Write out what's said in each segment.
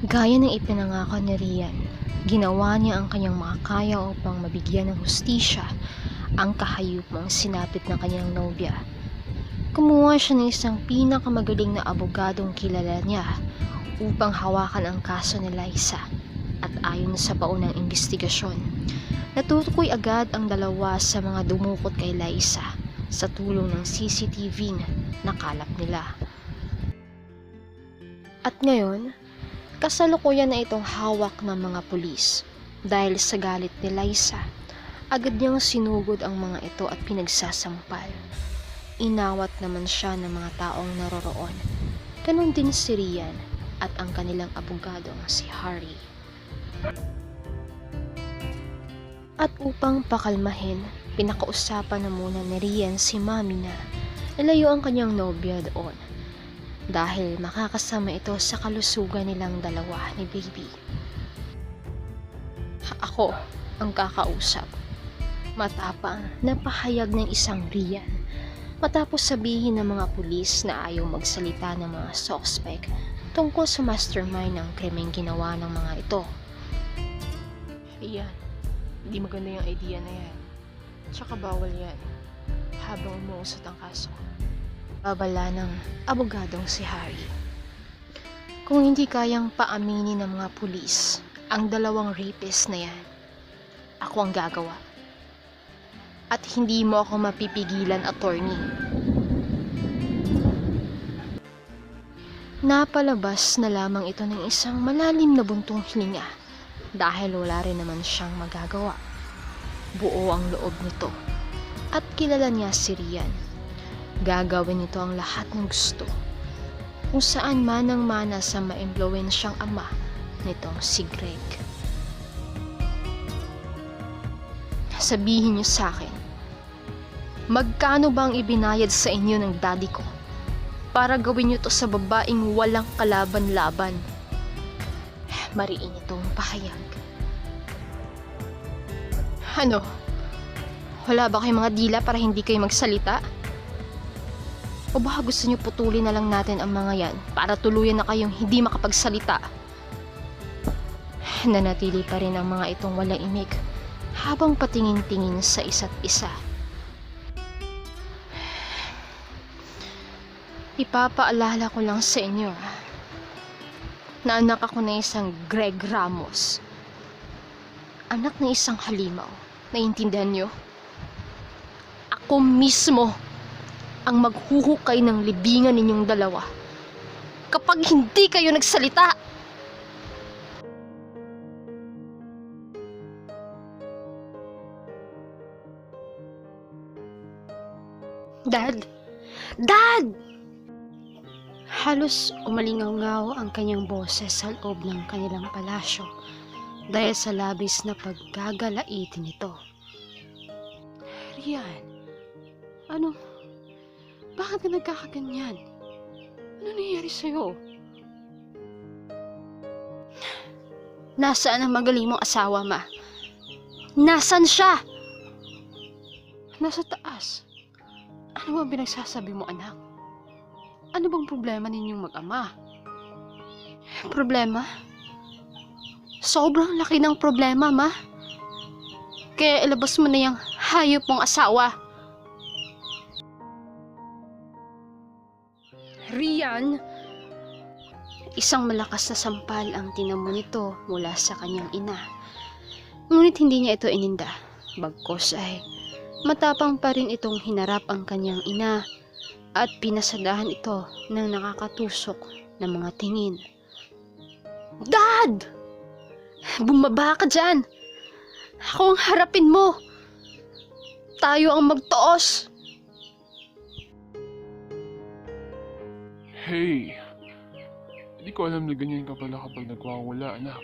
Gaya ng ipinangako ni Rian, ginawa niya ang kanyang makakaya upang mabigyan ng hustisya ang kahayupang sinapit ng kanyang nobya. Kumuha siya ng isang pinakamagaling na abogadong kilala niya upang hawakan ang kaso ni Liza, at ayon sa paunang investigasyon, natutukoy agad ang dalawa sa mga dumukot kay Liza sa tulong ng CCTV na nakalap nila. At ngayon, kasalukuyan na itong hawak ng mga pulis dahil sa galit ni Liza. Agad niyang sinugod ang mga ito at pinagsasampal. Inawat naman siya ng mga taong naroroon. Ganon din si Rian at ang kanilang abogadong si Harry. At upang pakalmahin, pinakausapan na muna ni Rian si Mami na ilayo ang kanyang nobya doon dahil makakasama ito sa kalusugan nilang dalawa ni Baby. Ako ang kakausap. Matapang na pahayag ng isang Rian matapos sabihin ng mga pulis na ayaw magsalita ng mga suspect tungkol sa mastermind ng krimeng ginawa ng mga ito. Rian, hindi maganda yung idea na yan. Tsaka bawal yan habang umuusot ang kaso. Babala ng abogadong si Harry. Kung hindi kayang paaminin ng mga pulis ang dalawang rapist na yan, ako ang gagawa. At hindi mo ako mapipigilan, attorney. Napalabas na lamang ito ng isang malalim na buntong hininga dahil wala rin naman siyang magagawa. Buo ang loob nito at kilala niya si Rian. Gagawin nito ang lahat ng gusto kung saan manang-mana sa maimpluwensyang ama nitong si Greg. Sabihin niyo sa akin, magkano bang ibinayad sa inyo ng daddy ko para gawin niyo to sa babaeng walang kalaban-laban? Mariin itong pahayag. Ano? Wala ba kayong mga dila para hindi kayo magsalita? O baka gusto niyo putulin na lang natin ang mga yan para tuluyan na kayong hindi makapagsalita? Nanatili pa rin ang mga itong walang imik habang patingin-tingin sa isa't isa. Ipapaalala ko lang sa inyo na anak ako ng isang Greg Ramos. Anak ng isang halimaw. Naiintindihan niyo? Ako mismo ang maghuhukay ng libingan ninyong dalawa kapag hindi kayo nagsalita. Dad! Dad! Halos umalingaw-ngaw ang kanyang boses sa loob ng kanilang palasyo dahil sa labis na paggagalaitin nito. Rian, ano? Bakit ka nagkakaganyan? Ano nangyayari sa'yo? Nasaan ang magaling mong asawa, Ma? Nasaan siya? Nasa taas. Ano bang pinagsasabi mo, anak? Ano bang problema ninyong mag-ama? Problema? Sobrang laki ng problema, Ma. Kaya ilabas mo na yung hayop mong asawa. Rian! Isang malakas na sampal ang tinamo nito mula sa kanyang ina. Ngunit hindi niya ito ininda. Bagkus ay matapang pa rin itong hinarap ang kanyang ina at pinasadahan ito ng nakakatusok na mga tingin. Dad! Bumaba ka dyan! Ako ang harapin mo! Tayo ang magtoos! Hey! Hindi ko alam na ganyan ka pala kapag nagwawala, anak.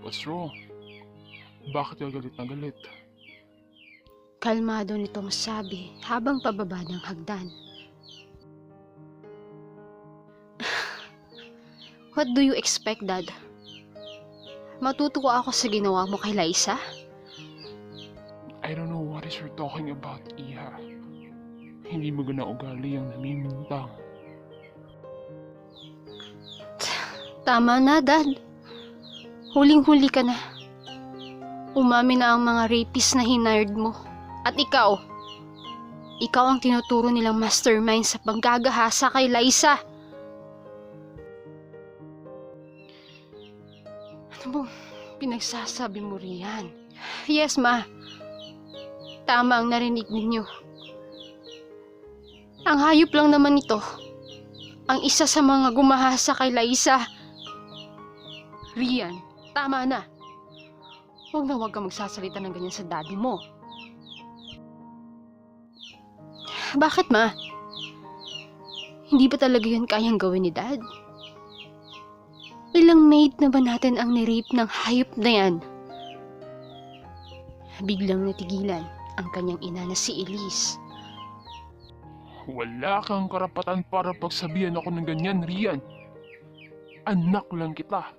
What's wrong? Bakit ka galit na galit? Kalmado nitong sabi habang pababa ng hagdan. What do you expect, Dad? Matutuwa ako sa ginawa mo kay Liza? I don't know what is you're talking about, Iha. Hindi magandang ugali ang namimintang. Tama na, Dad. Huling-huli ka na. Umami na ang mga rapist na hinard mo. At ikaw ang tinuturo nilang mastermind sa paggagahasa kay Liza. Ano bang pinagsasabi mo riyan? Yes, Ma. Tama ang narinig ninyo. Ang hayop lang naman ito. Ang isa sa mga gumahasa kay Liza. Rian, tama na. Huwag kang magsasalita ng ganyan sa daddy mo. Bakit, Ma? Hindi ba talaga yun kayang gawin ni Dad? Ilang maid na ba natin ang nirape ng hayop na yan? Biglang natigilan ang kanyang ina na si Elise. Wala kang karapatan para pagsabihan ako ng ganyan, Rian. Anak lang kita.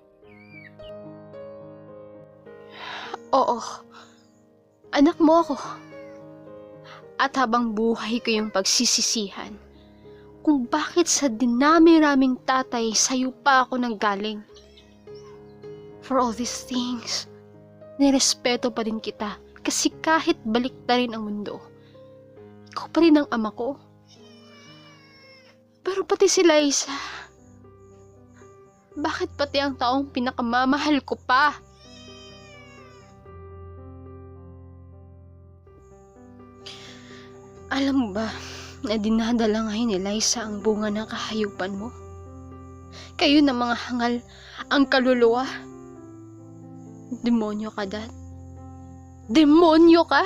Oo, anak mo ako. At habang buhay ko yung pagsisisihan kung bakit sa dinami-raming tatay sa'yo pa ako nanggaling. For all these things, nirespeto pa rin kita kasi kahit baliktarin ang mundo, ikaw pa rin ang ama ko. Pero pati si Liza, bakit pati ang taong pinakamamahal ko pa? Alam mo ba na dinadala ngayon ni Liza ang bunga ng kahayupan mo? Kayo na mga hangal ang kaluluwa. Demonyo ka, Dad. Demonyo ka!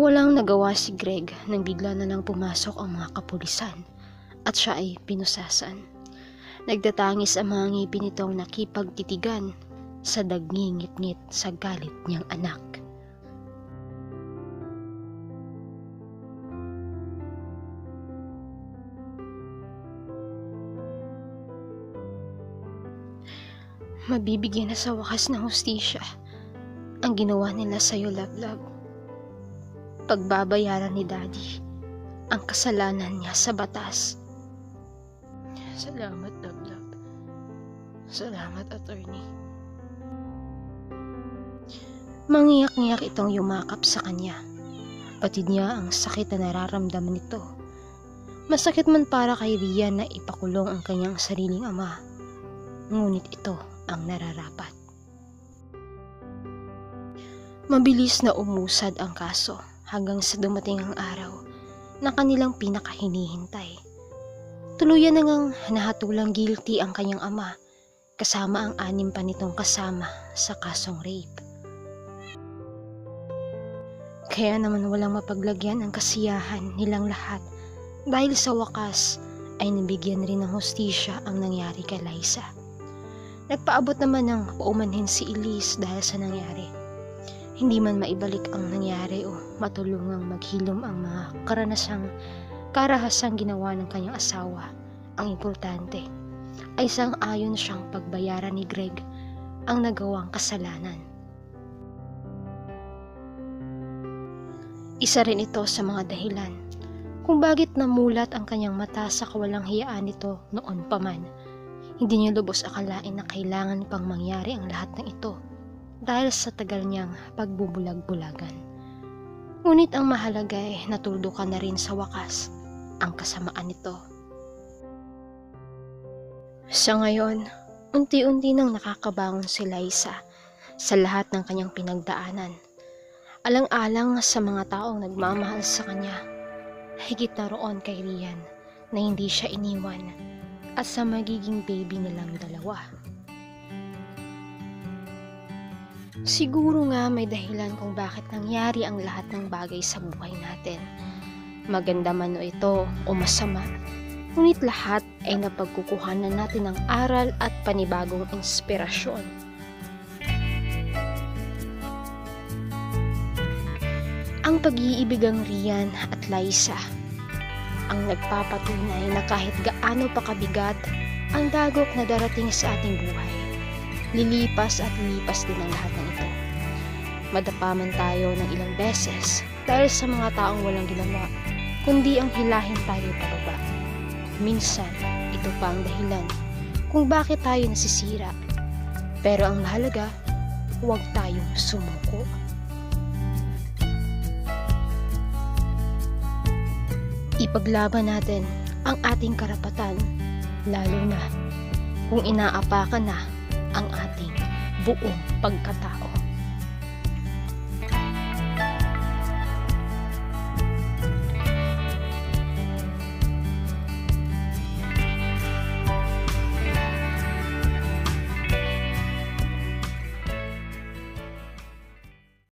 Walang nagawa si Greg nang bigla na lang pumasok ang mga kapulisan at siya ay pinusasan. Nagtatangis ang mga ngipin nitong nakipagtitigan sa dagngingit-ngit sa galit niyang anak. Mabibigyan na sa wakas ng hustisya ang ginawa nila sa'yo, Love. Pagbabayaran ni Daddy ang kasalanan niya sa batas. Salamat, Love. Salamat, Attorney. Mangiyak-ngiyak itong yumakap sa kanya. Patid niya ang sakit na nararamdaman nito. Masakit man para kay Rian na ipakulong ang kanyang sariling ama. Ngunit ito ang nararapat. Mabilis na umusad ang kaso hanggang sa dumating ang araw na kanilang pinakahinihintay. Tuluyan na ngang nahatulang guilty ang kanyang ama kasama ang 6 pa nitong kasama sa kasong rape. Kaya naman walang mapaglagyan ang kasiyahan nilang lahat dahil sa wakas ay nabigyan rin ng hustisya ang nangyari kay Liza. Nagpaabot naman ng paumanhin si Elise dahil sa nangyari. Hindi man maibalik ang nangyari o matulungang maghilom ang mga karahasang ginawa ng kanyang asawa. Ang importante ay sang-ayon siyang pagbayaran ni Greg ang nagawang kasalanan. Isa rin ito sa mga dahilan kung bakit namulat ang kanyang mata sa kawalang hiyaan nito noon pa man. Hindi niya lubos akalain na kailangan pang mangyari ang lahat ng ito dahil sa tagal niyang pagbubulag-bulagan. Ngunit ang mahalaga ay natuldukan na rin sa wakas ang kasamaan nito. Sa ngayon, unti-unti nang nakakabangon si Liza sa lahat ng kanyang pinagdaanan. Alang-alang sa mga taong nagmamahal sa kanya, higit na roon kay Rian na hindi siya iniwan at sa magiging baby nilang dalawa. Siguro nga may dahilan kung bakit nangyari ang lahat ng bagay sa buhay natin. Maganda man o ito o masama, ngunit lahat ay napagkukuhanan natin ng aral at panibagong inspirasyon. Ang pag-iibigang Rian at Liza ang nagpapatunay na kahit gaano pa kabigat ang dagok na darating sa ating buhay, lilipas at lilipas din ang lahat ng ito. Madapa man tayo ng ilang beses dahil sa mga taong walang ginawa, kundi ang hilahin tayo pababa. Minsan, ito pa ang dahilan kung bakit tayo nasisira. Pero ang mahalaga, huwag tayong sumuko. Ipaglaban natin ang ating karapatan, lalo na kung inaapakan na ang ating buong pagkatao.